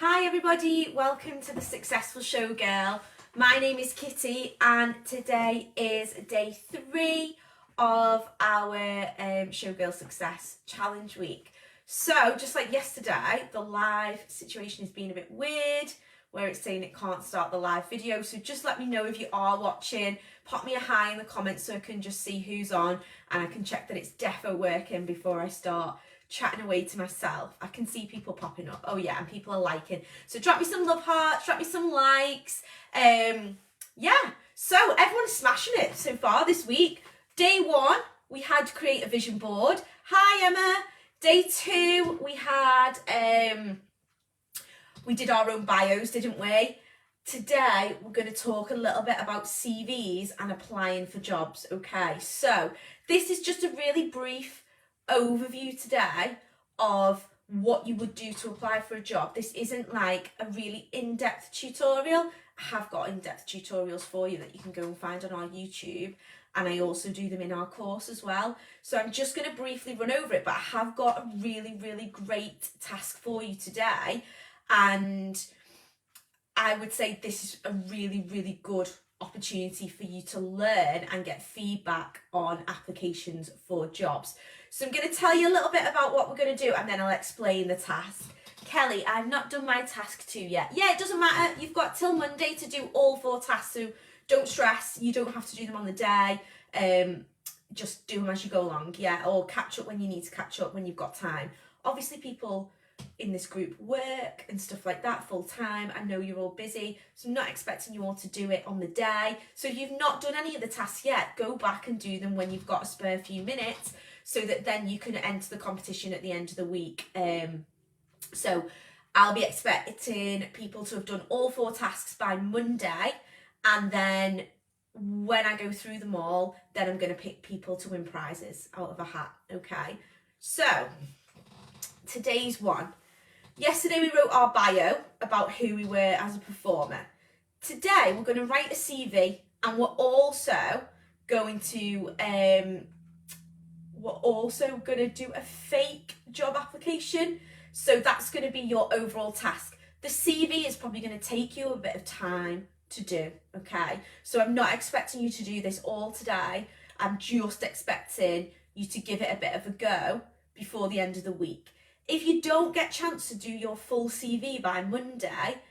Hi everybody, welcome to the Successful Showgirl. My name is Kitty and today is day 3 of our Showgirl Success Challenge week. So just like yesterday, the live situation has been a bit weird where it's saying it can't start the live video. So just let me know if you are watching, pop me a hi in the comments so I can just see who's on and I can check that it's defo working before I start chatting away to myself. I can see people popping up. Oh yeah, and people are liking. So drop me some love hearts, drop me some likes. Yeah, so everyone's smashing it so far this week. Day 1, we had to create a vision board. Hi Emma. Day 2, we had, we did our own bios, didn't we? Today, we're going to talk a little bit about CVs and applying for jobs, okay? So this is just a really brief overview today of what you would do to apply for a job. This isn't like a really in-depth tutorial. I have got in-depth tutorials for you that you can go and find on our YouTube, and I also do them in our course as well. So I'm just going to briefly run over it, but I have got a really great task for you today, and I would say this is a really good opportunity for you to learn and get feedback on applications for jobs. So I'm going to tell you a little bit about what we're going to do and then I'll explain the task. Kelly, I've not done my task 2 yet. Yeah, it doesn't matter. You've got till Monday to do all 4 tasks, so don't stress. You don't have to do them on the day. Just do them as you go along, yeah, or catch up when you need to catch up when you've got time. Obviously, people in this group work and stuff like that full time. I know you're all busy, so I'm not expecting you all to do it on the day. So if you've not done any of the tasks yet, go back and do them when you've got a spare few minutes so that then you can enter the competition at the end of the week. So I'll be expecting people to have done all 4 tasks by Monday, and then when I go through them all, then I'm going to pick people to win prizes out of a hat, okay? So today's one. Yesterday we wrote our bio about who we were as a performer. Today we're going to write a CV, and we're also going to do a fake job application. So that's going to be your overall task. The CV is probably going to take you a bit of time to do, okay? So I'm not expecting you to do this all today. I'm just expecting you to give it a bit of a go before the end of the week. If you don't get a chance to do your full CV by Monday,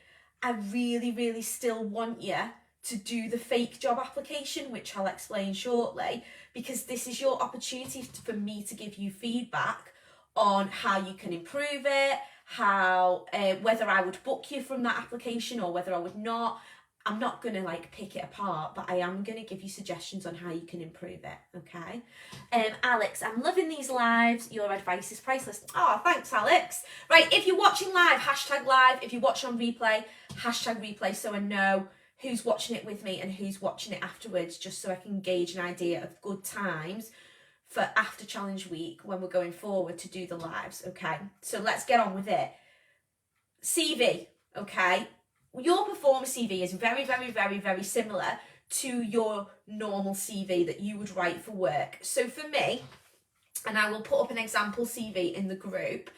I really still want you to do the fake job application, which I'll explain shortly, because this is your opportunity for me to give you feedback on how you can improve it, how whether I would book you from that application or whether I would not. I'm not going to like pick it apart, but I am going to give you suggestions on how you can improve it, okay? Alex, I'm loving these lives. Your advice is priceless. Oh, thanks, Alex. Right, if you're watching live, hashtag live. If you watch on replay, hashtag replay, so I know who's watching it with me and who's watching it afterwards, just so I can gauge an idea of good times for after challenge week when we're going forward to do the lives, okay? So let's get on with it. CV, okay? Your performer CV is very similar to your normal CV that you would write for work. So for me, and I will put up an example CV in the group,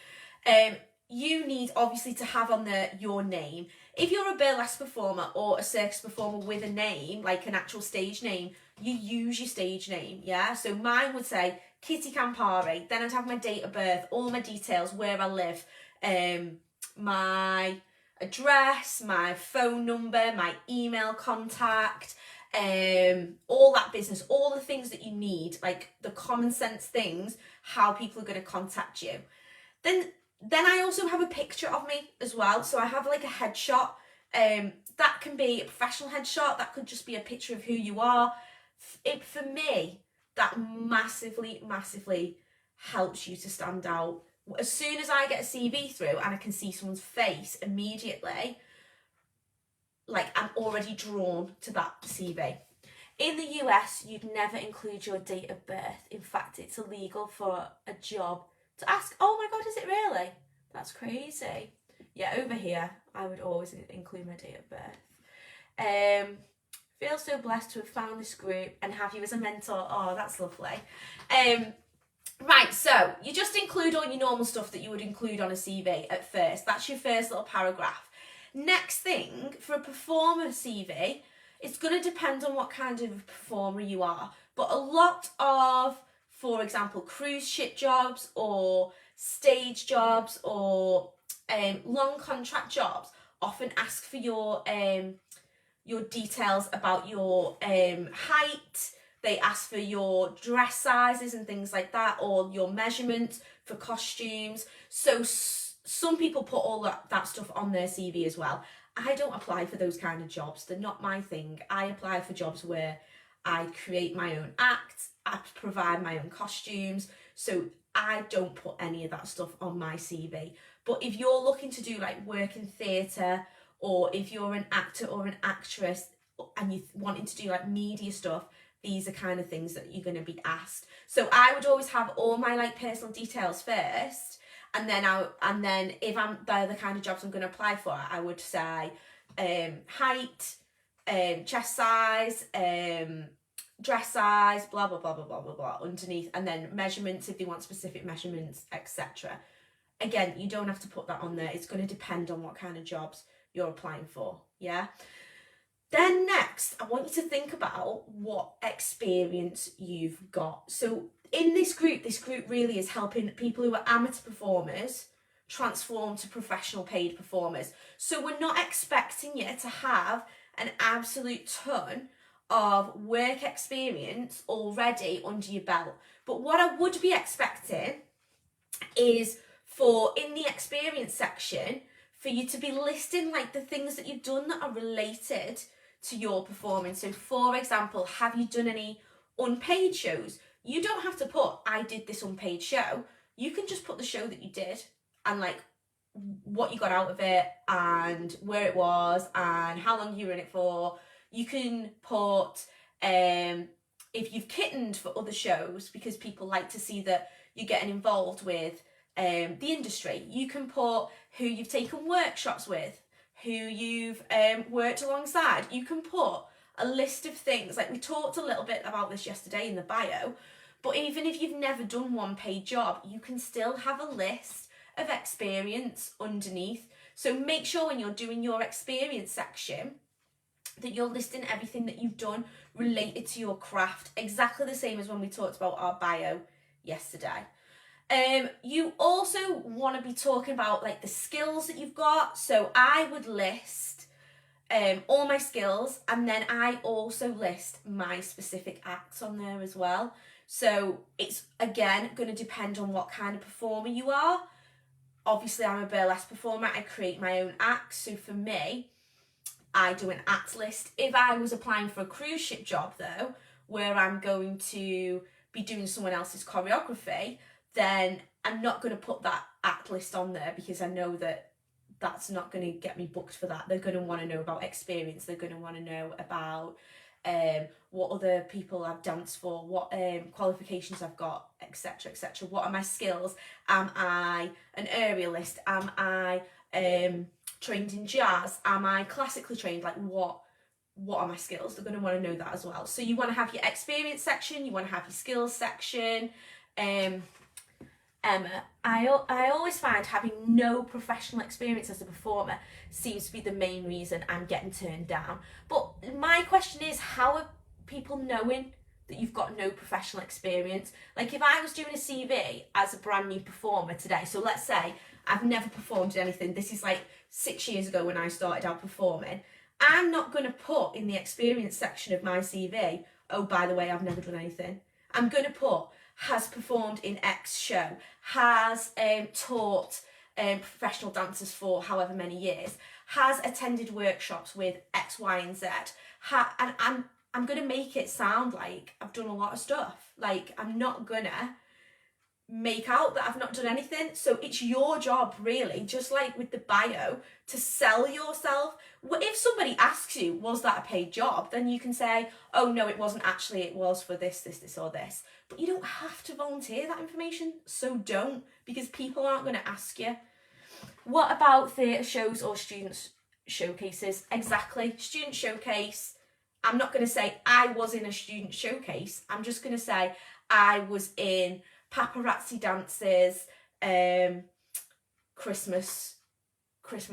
you need obviously to have on there your name. If you're a burlesque performer or a circus performer with a name, like an actual stage name, you use your stage name, yeah? So mine would say Kitty Campari, then I'd have my date of birth, all my details, where I live, my address, my phone number, my email contact, all that business, all the things that you need, like the common sense things, how people are going to contact you. Then I also have a picture of me as well. So I have like a headshot. That can be a professional headshot. That could just be a picture of who you are. For me, that massively helps you to stand out. As soon as I get a CV through and I can see someone's face immediately, like I'm already drawn to that CV. In the US, you'd never include your date of birth. In fact, it's illegal for a job to ask, oh my God, is it really? That's crazy. Yeah, over here, I would always include my date of birth. Feel so blessed to have found this group and have you as a mentor. Oh, that's lovely. Right, so you just include all your normal stuff that you would include on a CV at first. That's your first little paragraph. Next thing, for a performer CV, it's going to depend on what kind of performer you are. But a lot of, for example, cruise ship jobs or stage jobs or long contract jobs often ask for your details about your height. They ask for your dress sizes and things like that, or your measurements for costumes. So some people put all that stuff on their CV as well. I don't apply for those kind of jobs. They're not my thing. I apply for jobs where I create my own act, I provide my own costumes. So I don't put any of that stuff on my CV. But if you're looking to do like work in theatre, or if you're an actor or an actress and you're wanting to do like media stuff, these are kind of things that you're going to be asked. So I would always have all my like personal details first, and then if they're the kind of jobs I'm going to apply for, I would say height, chest size, dress size, blah blah blah blah blah blah blah underneath, and then measurements if they want specific measurements, etc. Again, you don't have to put that on there. It's going to depend on what kind of jobs you're applying for. Yeah. Then next, I want you to think about what experience you've got. So in this group really is helping people who are amateur performers transform to professional paid performers. So we're not expecting you to have an absolute ton of work experience already under your belt. But what I would be expecting is for, in the experience section, for you to be listing like the things that you've done that are related to your performance. So for example, have you done any unpaid shows? You don't have to put, I did this unpaid show. You can just put the show that you did and like what you got out of it and where it was and how long you were in it for. You can put if you've kittened for other shows, because people like to see that you're getting involved with the industry. You can put who you've taken workshops with, who you've worked alongside. You can put a list of things, like we talked a little bit about this yesterday in the bio, but even if you've never done one paid job, you can still have a list of experience underneath. So make sure when you're doing your experience section that you're listing everything that you've done related to your craft, exactly the same as when we talked about our bio yesterday. You also want to be talking about like the skills that you've got. So I would list all my skills, and then I also list my specific acts on there as well. So it's again going to depend on what kind of performer you are. Obviously I'm a burlesque performer, I create my own acts. So for me, I do an act list. If I was applying for a cruise ship job though, where I'm going to be doing someone else's choreography, then I'm not going to put that act list on there, because I know that that's not going to get me booked for that. They're going to want to know about experience. They're going to want to know about what other people I've danced for, what qualifications I've got, etc, etc. What are my skills? Am I an aerialist? Am I trained in jazz? Am I classically trained? Like what are my skills? They're going to want to know that as well. So you want to have your experience section, you want to have your skills section. Emma, I always find having no professional experience as a performer seems to be the main reason I'm getting turned down. But my question is, how are people knowing that you've got no professional experience? Like if I was doing a CV as a brand new performer today, so let's say I've never performed in anything, this is like 6 years ago when I started out performing, I'm not going to put in the experience section of my CV, oh, by the way, I've never done anything. I'm going to put, has performed in X show, has taught professional dancers for however many years, has attended workshops with X, Y, and Z. And I'm going to make it sound like I've done a lot of stuff. Like I'm not going to make out that I've not done anything. So it's your job really, just like with the bio, to sell yourself. If somebody asks you, was that a paid job? Then you can say, oh no, it wasn't actually, it was for this, this, this or this. But you don't have to volunteer that information, so don't, because people aren't going to ask you. What about theatre shows or students showcases? Exactly, student showcase. I'm not going to say I was in a student showcase. I'm just going to say I was in paparazzi dances, Christmas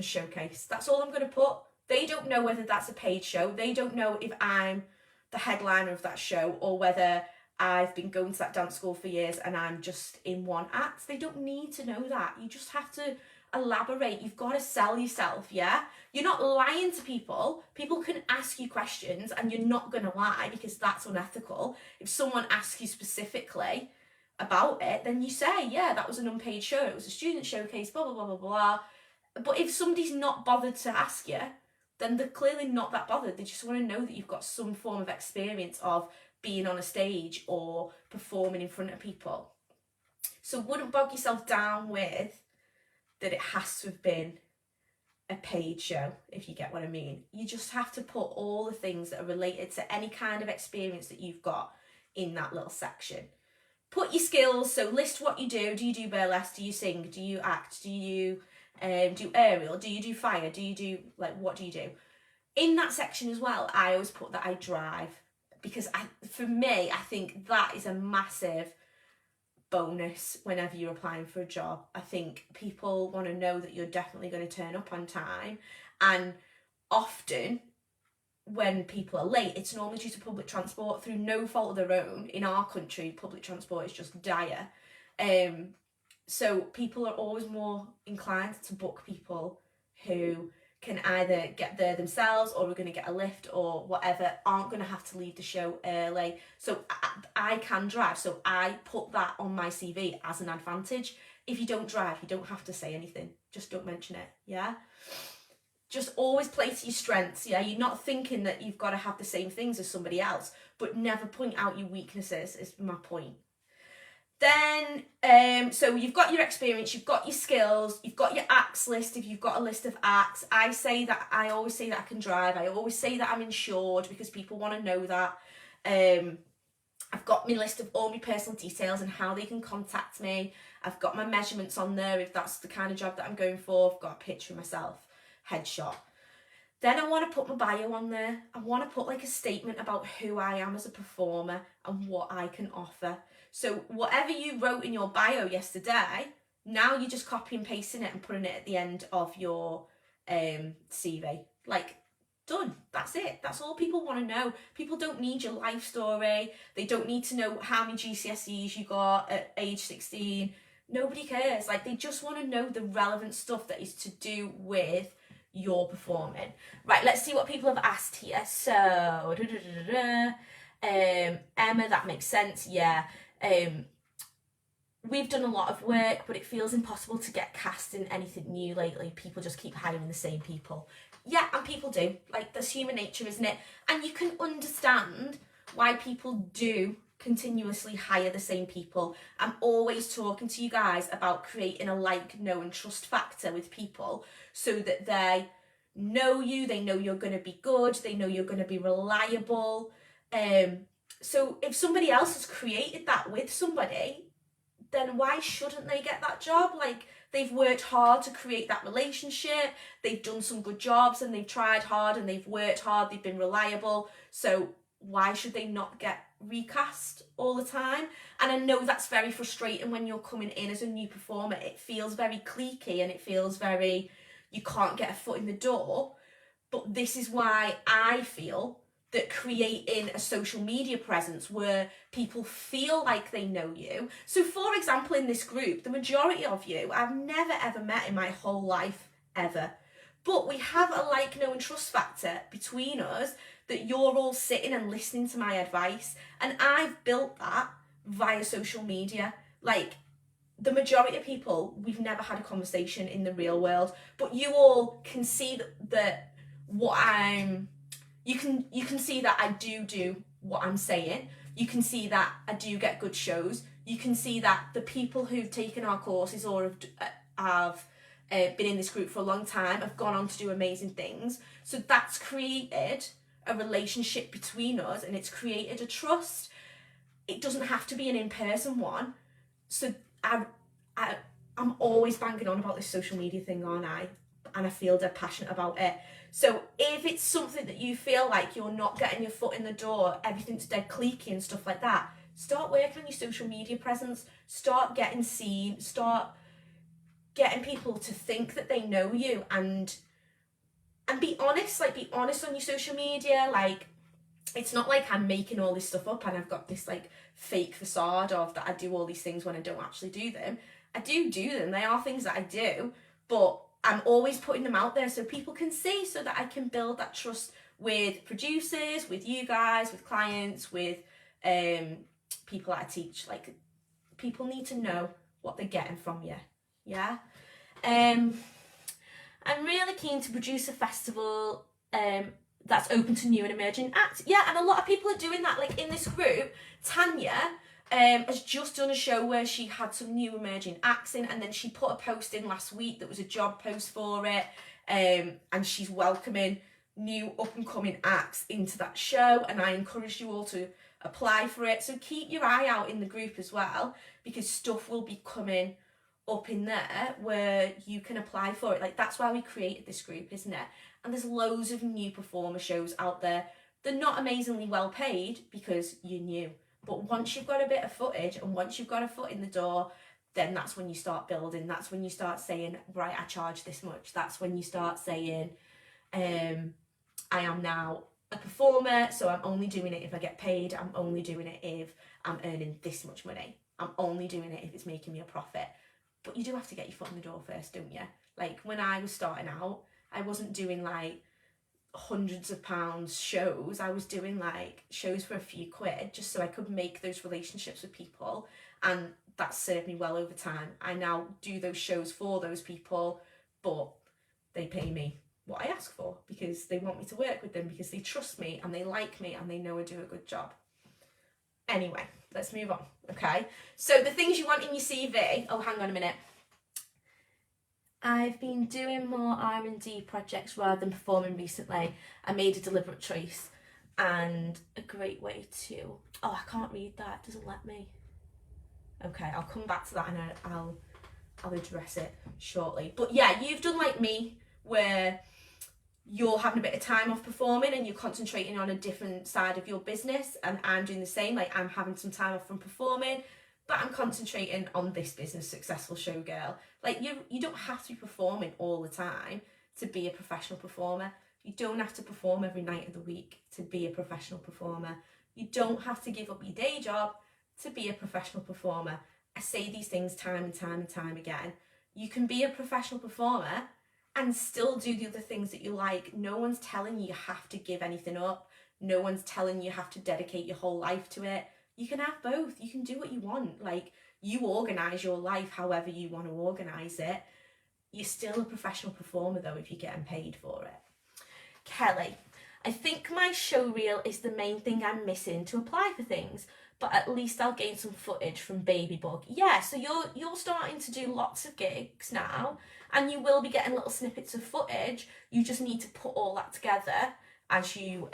showcase. That's all I'm going to put. They don't know whether that's a paid show. They don't know if I'm the headliner of that show or whether I've been going to that dance school for years and I'm just in one act. They don't need to know that. You just have to elaborate. You've got to sell yourself, yeah? You're not lying to people. People can ask you questions and you're not going to lie because that's unethical. If someone asks you specifically about it, then you say, yeah, that was an unpaid show. It was a student showcase, blah, blah, blah, blah, blah. But if somebody's not bothered to ask you, then they're clearly not that bothered. They just want to know that you've got some form of experience of being on a stage or performing in front of people. So wouldn't bog yourself down with that it has to have been a paid show, if you get what I mean. You just have to put all the things that are related to any kind of experience that you've got in that little section. Put your skills, so list what you do. Do you do burlesque? Do you sing? Do you act? Do you do aerial? Do you do fire? Do you do, what do you do? In that section as well, I always put that I drive, because for me, I think that is a massive bonus whenever you're applying for a job. I think people want to know that you're definitely going to turn up on time, and often when people are late, it's normally due to public transport through no fault of their own. In our country, public transport is just dire. So people are always more inclined to book people who can either get there themselves or are going to get a lift or whatever, aren't going to have to leave the show early. So I can drive, so I put that on my CV as an advantage. If you don't drive, you don't have to say anything. Just don't mention it, yeah? Just always play to your strengths, yeah? You're not thinking that you've got to have the same things as somebody else, but never point out your weaknesses is my point. Then, so you've got your experience, you've got your skills, you've got your acts list if you've got a list of acts. I always say that I can drive. I always say that I'm insured because people want to know that. I've got my list of all my personal details and how they can contact me. I've got my measurements on there if that's the kind of job that I'm going for. I've got a picture of myself, headshot. Then I want to put my bio on there. I want to put a statement about who I am as a performer and what I can offer. So whatever you wrote in your bio yesterday, now you're just copy and pasting it and putting it at the end of your CV. Done. That's it. That's all people want to know. People don't need your life story. They don't need to know how many GCSEs you got at age 16. Nobody cares. They just want to know the relevant stuff that is to do with your performing. Right, let's see what people have asked here. So, Emma, that makes sense. Yeah. We've done a lot of work, but it feels impossible to get cast in anything new lately. People just keep hiring the same people. Yeah, and people do. That's human nature, isn't it? And you can understand why people do continuously hire the same people. I'm always talking to you guys about creating a like, know and trust factor with people so that they know you, they know you're going to be good, they know you're going to be reliable. So if somebody else has created that with somebody, then why shouldn't they get that job? They've worked hard to create that relationship, they've done some good jobs and they've tried hard and they've worked hard, they've been reliable. So why should they not get recast all the time? And I know that's very frustrating when you're coming in as a new performer. It feels very cliquey and it feels very, you can't get a foot in the door. But this is why I feel that creating a social media presence where people feel like they know you. So for example, in this group, the majority of you I've never ever met in my whole life, ever. But we have a like, know and trust factor between us that you're all sitting and listening to my advice. And I've built that via social media. The majority of people, we've never had a conversation in the real world, but you all can see that what I'm... You can see that I do what I'm saying. You can see that I do get good shows. You can see that the people who've taken our courses or have been in this group for a long time have gone on to do amazing things. So that's created a relationship between us and it's created a trust. It doesn't have to be an in-person one. So I'm always banging on about this social media thing, aren't I? And I feel dead passionate about it. So if it's something that you feel like you're not getting your foot in the door, everything's dead cliquey and stuff like that, Start working on your social media presence, start getting seen, start getting people to think that they know you, and be honest, like be honest on your social media. Like, it's not like I'm making all this stuff up and I've got this like fake facade of that I do all these things when I don't actually do them. I do them, they are things that I do, but I'm always putting them out there so people can see, so that I can build that trust with producers, with you guys, with clients, with people that I teach. Like, people need to know what they're getting from you. Yeah. I'm really keen to produce a festival that's open to new and emerging acts. Yeah, and a lot of people are doing that. Like, in this group, Tanya has just done a show where she had some new emerging acts in, and then she put a post in last week that was a job post for it, and she's welcoming new up-and-coming acts into that show, and I encourage you all to apply for it. So keep your eye out in the group as well, because stuff will be coming up in there where you can apply for it. Like, that's why we created this group, isn't it? And there's loads of new performer shows out there. They're not amazingly well paid because you're new, but once you've got a bit of footage and once you've got a foot in the door, then that's when you start building. That's when you start saying, right, I charge this much. That's when you start saying, I am now a performer, so I'm only doing it if I get paid. I'm only doing it if I'm earning this much money. I'm only doing it if it's making me a profit. But you do have to get your foot in the door first, don't you? Like, when I was starting out, I wasn't doing like hundreds of pounds shows. I was doing like shows for a few quid just so I could make those relationships with people, and that served me well over time. I now do those shows for those people, but they pay me what I ask for because they want me to work with them, because they trust me and they like me and they know I do a good job. Anyway, let's move on, okay? So the things you want in your CV, oh, hang on a minute. I've been doing more R&D projects rather than performing recently. I made a deliberate choice, and a great way to... Oh, I can't read that, it doesn't let me. Okay, I'll come back to that and I'll address it shortly. But yeah, you've done like me, where you're having a bit of time off performing and you're concentrating on a different side of your business, and I'm doing the same. Like, I'm having some time off from performing, but I'm concentrating on this business, Successful Showgirl. Like, you don't have to be performing all the time to be a professional performer. You don't have to perform every night of the week to be a professional performer. You don't have to give up your day job to be a professional performer. I say these things time and time and time again. You can be a professional performer and still do the other things that you like. No one's telling you have to give anything up. No one's telling you have to dedicate your whole life to it. You can have both. You can do what you want. Like, you organise your life however you want to organise it. You're still a professional performer though if you're getting paid for it. Kelly, I think my show reel is the main thing I'm missing to apply for things, but at least I'll gain some footage from Baby Bug. Yeah, so you're starting to do lots of gigs now, and you will be getting little snippets of footage. You just need to put all that together as you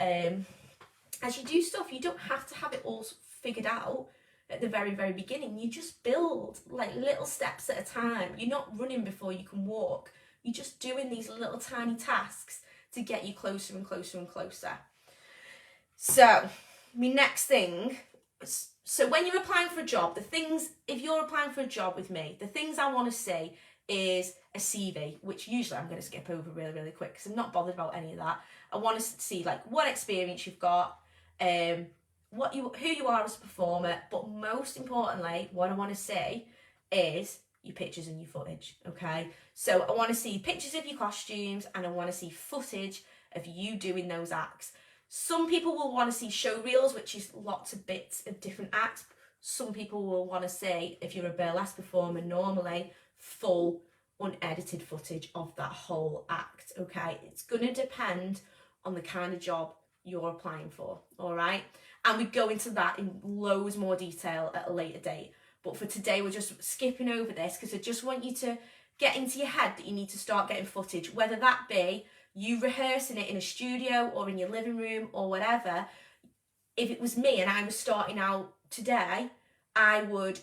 do stuff. You don't have to have it all figured out at the very, very beginning. You just build like little steps at a time. You're not running before you can walk. You're just doing these little tiny tasks to get you closer and closer and closer. So, my next thing, so when you're applying for a job, if you're applying for a job with me, the things I want to see is a CV, which usually I'm going to skip over really, really quick because I'm not bothered about any of that. I want to see like what experience you've got, who you are as a performer, but most importantly, what I want to see is your pictures and your footage, okay? So I want to see pictures of your costumes, and I want to see footage of you doing those acts. Some people will want to see show reels, which is lots of bits of different acts. Some people will want to see, if you're a burlesque performer normally, full unedited footage of that whole act, okay? It's going to depend on the kind of job you're applying for, all right? And we go into that in loads more detail at a later date. But for today, we're just skipping over this because I just want you to get into your head that you need to start getting footage, whether that be you rehearsing it in a studio or in your living room or whatever. If it was me and I was starting out today, I would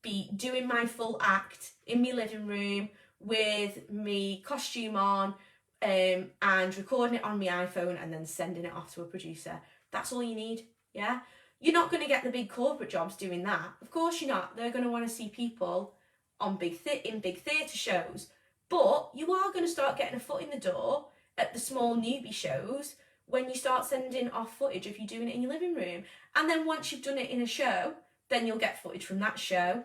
be doing my full act in my living room with my costume on, and recording it on my iPhone and then sending it off to a producer. That's all you need, yeah? You're not going to get the big corporate jobs doing that. Of course you're not. They're going to want to see people on big theatre shows. But you are going to start getting a foot in the door at the small newbie shows when you start sending off footage of you doing it in your living room. And then once you've done it in a show, then you'll get footage from that show.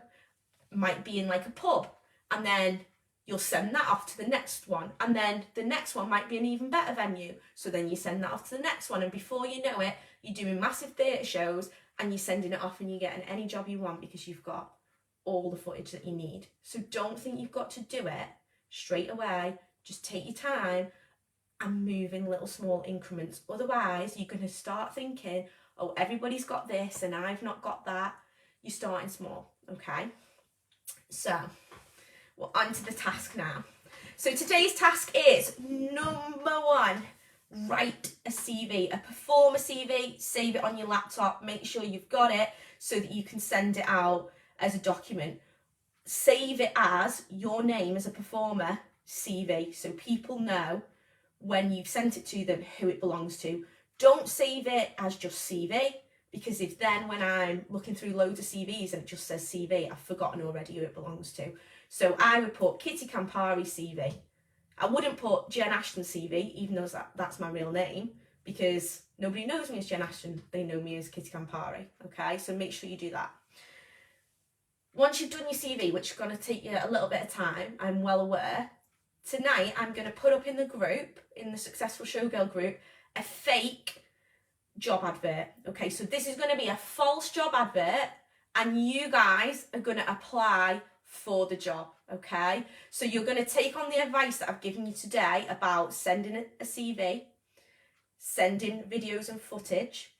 Might be in like a pub. And then you'll send that off to the next one. And then the next one might be an even better venue. So then you send that off to the next one. And before you know it, you're doing massive theatre shows and you're sending it off and you're getting any job you want because you've got all the footage that you need. So don't think you've got to do it straight away. Just take your time and move in little small increments. Otherwise, you're going to start thinking, oh, everybody's got this and I've not got that. You're starting small, okay? So, we're on to the task now. So today's task is, number one, write a CV, a performer CV, save it on your laptop, make sure you've got it so that you can send it out as a document. Save it as your name as a performer CV so people know when you've sent it to them who it belongs to. Don't save it as just CV, because if then when I'm looking through loads of CVs and it just says CV, I've forgotten already who it belongs to. So I would put Kitty Campari CV. I wouldn't put Jen Ashton CV, even though that's my real name, because nobody knows me as Jen Ashton. They know me as Kitty Campari, okay? So make sure you do that. Once you've done your CV, which is going to take you a little bit of time, I'm well aware, tonight I'm going to put up in the group, in the Successful Showgirl group, a fake job advert. Okay, so this is going to be a false job advert and you guys are going to apply for the job, okay? So you're going to take on the advice that I've given you today about sending a CV, sending videos and footage,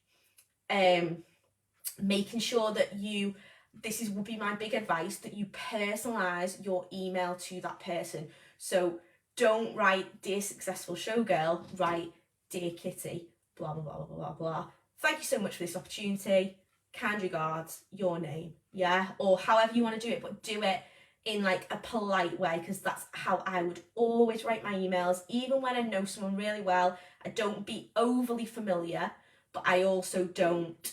making sure that would be my big advice, that you personalise your email to that person. So don't write Dear Successful Showgirl, write Dear Kitty, blah, blah, blah, blah, blah, blah. Thank you so much for this opportunity. Kind regards, your name, yeah? Or however you want to do it, but do it in like a polite way, because that's how I would always write my emails. Even when I know someone really well, I don't be overly familiar, but I also don't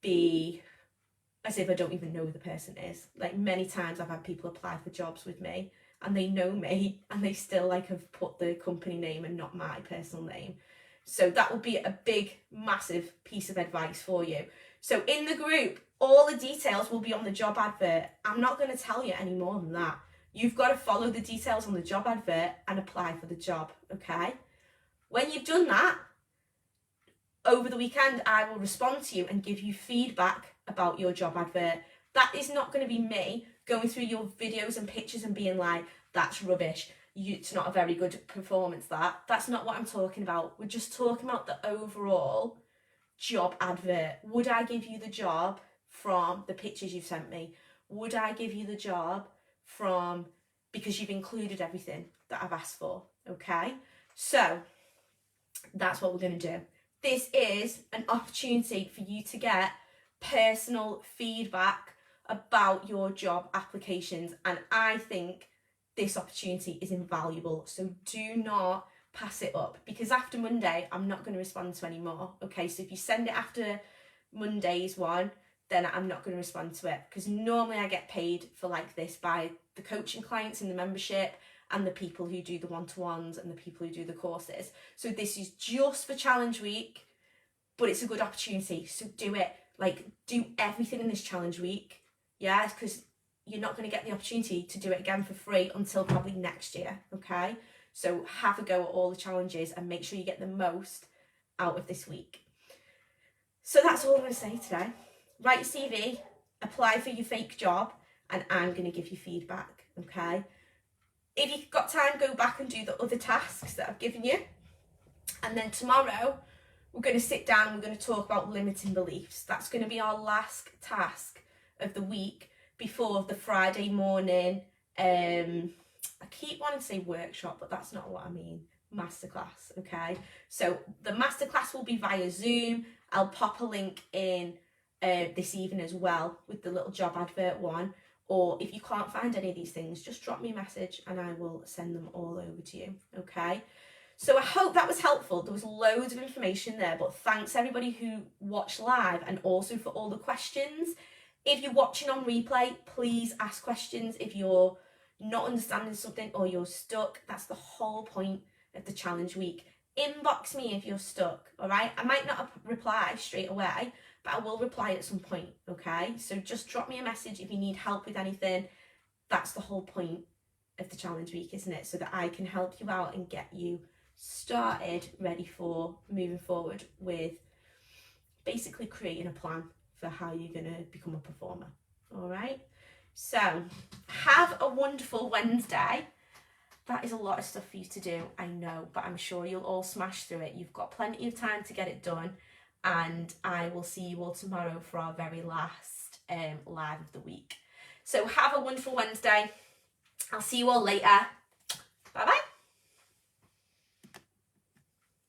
be as if I don't even know who the person is. Like many times I've had people apply for jobs with me and they know me and they still like have put the company name and not my personal name. So that will be a big, massive piece of advice for you. So in the group, all the details will be on the job advert. I'm not going to tell you any more than that. You've got to follow the details on the job advert and apply for the job, okay? When you've done that, over the weekend, I will respond to you and give you feedback about your job advert. That is not going to be me going through your videos and pictures and being like, that's rubbish. It's not a very good performance, that. That's not what I'm talking about. We're just talking about the overall job advert. Would I give you the job from the pictures you've sent me? Would I give you the job from, because you've included everything that I've asked for, okay? So that's what we're going to do. This is an opportunity for you to get personal feedback about your job applications, and I think this opportunity is invaluable. So do not pass it up, because after Monday I'm not going to respond to any more. Okay, so if you send it after Monday's one, then I'm not going to respond to it, because normally I get paid for like this by the coaching clients in the membership and the people who do the one-to-ones and the people who do the courses. So this is just for challenge week, but it's a good opportunity. So do it. Like, do everything in this challenge week. Yeah, because you're not going to get the opportunity to do it again for free until probably next year. Okay, so have a go at all the challenges and make sure you get the most out of this week. So that's all I'm going to say today. Write your CV, apply for your fake job, and I'm going to give you feedback. Okay, if you've got time, go back and do the other tasks that I've given you. And then tomorrow, we're going to sit down and we're going to talk about limiting beliefs. That's going to be our last task of the week before the Friday morning, I keep wanting to say workshop, but that's not what I mean, masterclass, okay? So the masterclass will be via Zoom. I'll pop a link in this evening as well with the little job advert one. Or if you can't find any of these things, just drop me a message and I will send them all over to you, okay? So I hope that was helpful. There was loads of information there, but thanks everybody who watched live and also for all the questions. If you're watching on replay, please ask questions if you're not understanding something or you're stuck. That's the whole point of the challenge week. Inbox me if you're stuck, all right? I might not reply straight away, but I will reply at some point, okay? So just drop me a message if you need help with anything. That's the whole point of the challenge week, isn't it? So that I can help you out and get you started, ready for moving forward with basically creating a plan for how you're going to become a performer. All right, so have a wonderful Wednesday. That is a lot of stuff for you to do, I know, but I'm sure you'll all smash through it. You've got plenty of time to get it done, and I will see you all tomorrow for our very last live of the week. So have a wonderful Wednesday. I'll see you all later.